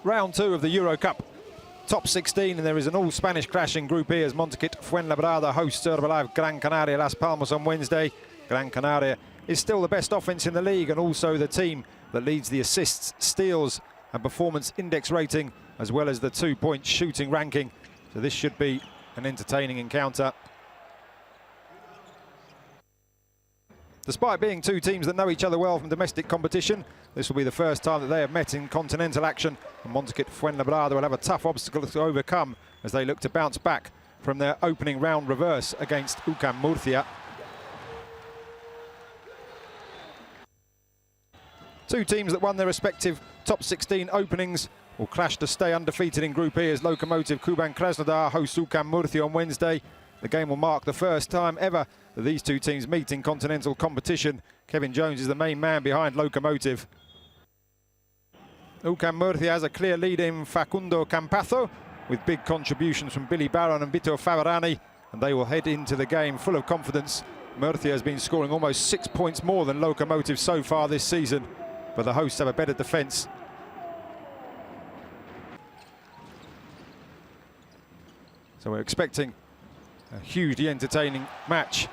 round 2 of the EuroCup top 16, and there is an all-Spanish clash in Group E as Montaquit Fuenlabrada hosts Herbalife Gran Canaria Las Palmas on Wednesday. Gran Canaria is still the best offense in the league and also the team that leads the assists, steals and performance index rating, as well as the 2-point shooting ranking. So this should be an entertaining encounter. Despite being two teams that know each other well from domestic competition, this will be the first time that they have met in continental action, and Montaquit Fuenlabrada will have a tough obstacle to overcome as they look to bounce back from their opening round reverse against UCAM Murcia. Two teams that won their respective top 16 openings will clash to stay undefeated in Group E as Lokomotiv Kuban Krasnodar hosts UCAM Murcia on Wednesday. The game will mark the first time ever that these two teams meet in continental competition. Kevin Jones is the main man behind Lokomotiv. UCAM Murcia has a clear lead in Facundo Campazzo, with big contributions from Billy Barron and Vito Favarani, and they will head into the game full of confidence. Murcia has been scoring almost 6 points more than Lokomotiv so far this season, but the hosts have a better defence. So we're expecting a hugely entertaining match.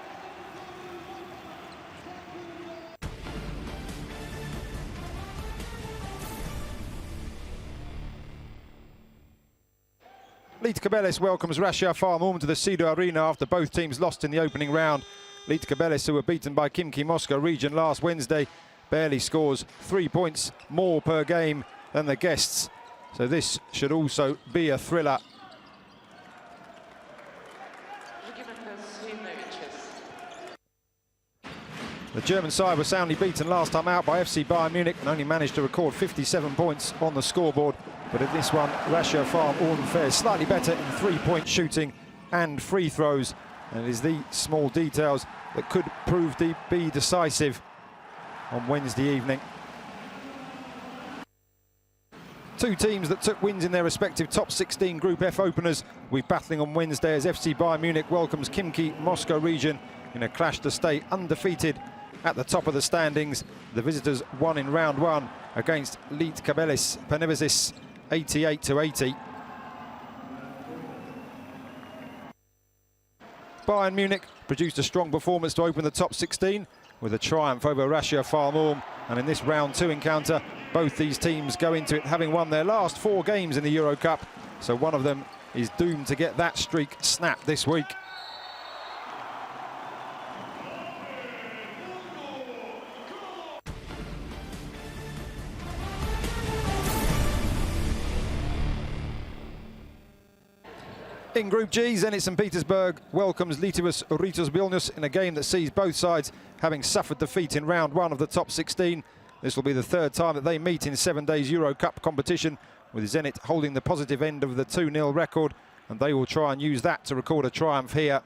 Lietkabelis welcomes Ratiopharm to the Sido Arena after both teams lost in the opening round. Lietkabelis, who were beaten by Khimki Moscow region last Wednesday, barely scores 3 points more per game than the guests. So this should also be a thriller. The German side was soundly beaten last time out by FC Bayern Munich and only managed to record 57 points on the scoreboard. But in this one, Ratiopharm all fares slightly better in 3-point shooting and free throws. And it is the small details that could prove to be decisive on Wednesday evening. Two teams that took wins in their respective top 16 Group F openers will be battling on Wednesday as FC Bayern Munich welcomes Khimki Moscow region in a clash to stay undefeated at the top of the standings. The visitors won in round 1 against Lietkabelis Panevėžys 88-80. Bayern Munich produced a strong performance to open the top 16 with a triumph over Ratiopharm, and in this round 2 encounter, both these teams go into it having won their last 4 games in the EuroCup, so one of them is doomed to get that streak snapped this week. In Group G, Zenit St. Petersburg welcomes Lietuvos Rytas in a game that sees both sides having suffered defeat in round 1 of the top 16. This will be the third time that they meet in 7 days EuroCup competition, with Zenit holding the positive end of the 2-0 record, and they will try and use that to record a triumph here.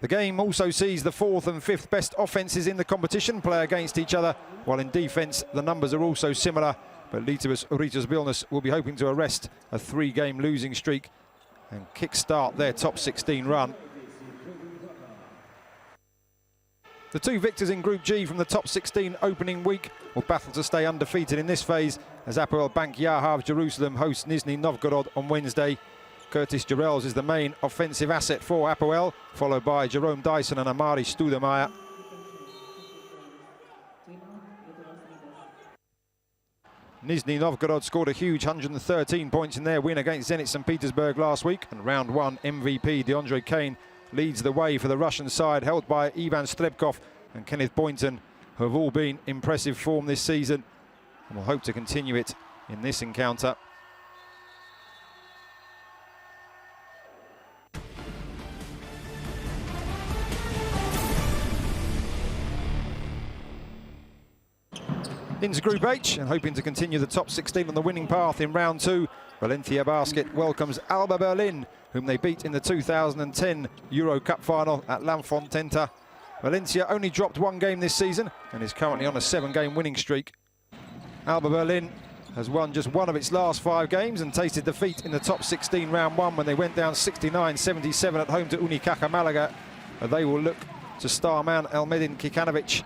The game also sees the 4th and 5th best offences in the competition play against each other, while in defence the numbers are also similar. But Lietuvos Rytas will be hoping to arrest a 3-game losing streak and kick-start their top 16 run. The two victors in Group G from the top 16 opening week will battle to stay undefeated in this phase as Apoel Bank Yahav Jerusalem hosts Nizhny Novgorod on Wednesday. Curtis Jarrells is the main offensive asset for Apoel, followed by Jerome Dyson and Amari Studemeyer. Nizhny Novgorod scored a huge 113 points in their win against Zenit St. Petersburg last week, and round 1 MVP DeAndre Kane leads the way for the Russian side, held by Ivan Strebkov and Kenneth Boynton, who have all been impressive form this season and will hope to continue it in this encounter. Into Group H, and hoping to continue the top 16 on the winning path in round 2, Valencia Basket welcomes Alba Berlin, whom they beat in the 2010 EuroCup final at L'Enfantenta. Valencia only dropped 1 game this season and is currently on a 7-game winning streak. Alba Berlin has won just 1 of its last 5 games and tasted defeat in the top 16 round 1 when they went down 69-77 at home to Unicaja Malaga. They will look to star man Elmedin Kikanovic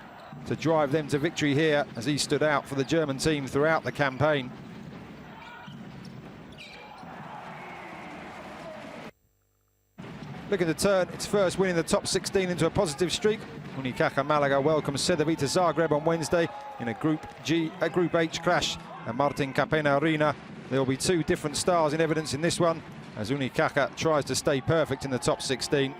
to drive them to victory here, as he stood out for the German team throughout the campaign. Looking to turn its first win in the top 16 into a positive streak. Unicaja Malaga welcomes Cedevita Zagreb on Wednesday in a Group H clash at Martin Capena Arena. There will be two different stars in evidence in this one, as Unicaja tries to stay perfect in the top 16.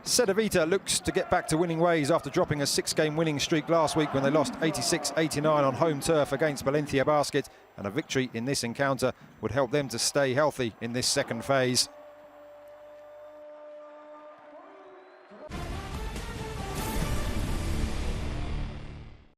Cedevita looks to get back to winning ways after dropping a 6-game winning streak last week when they lost 86-89 on home turf against Valencia Basket, and a victory in this encounter would help them to stay healthy in this second phase.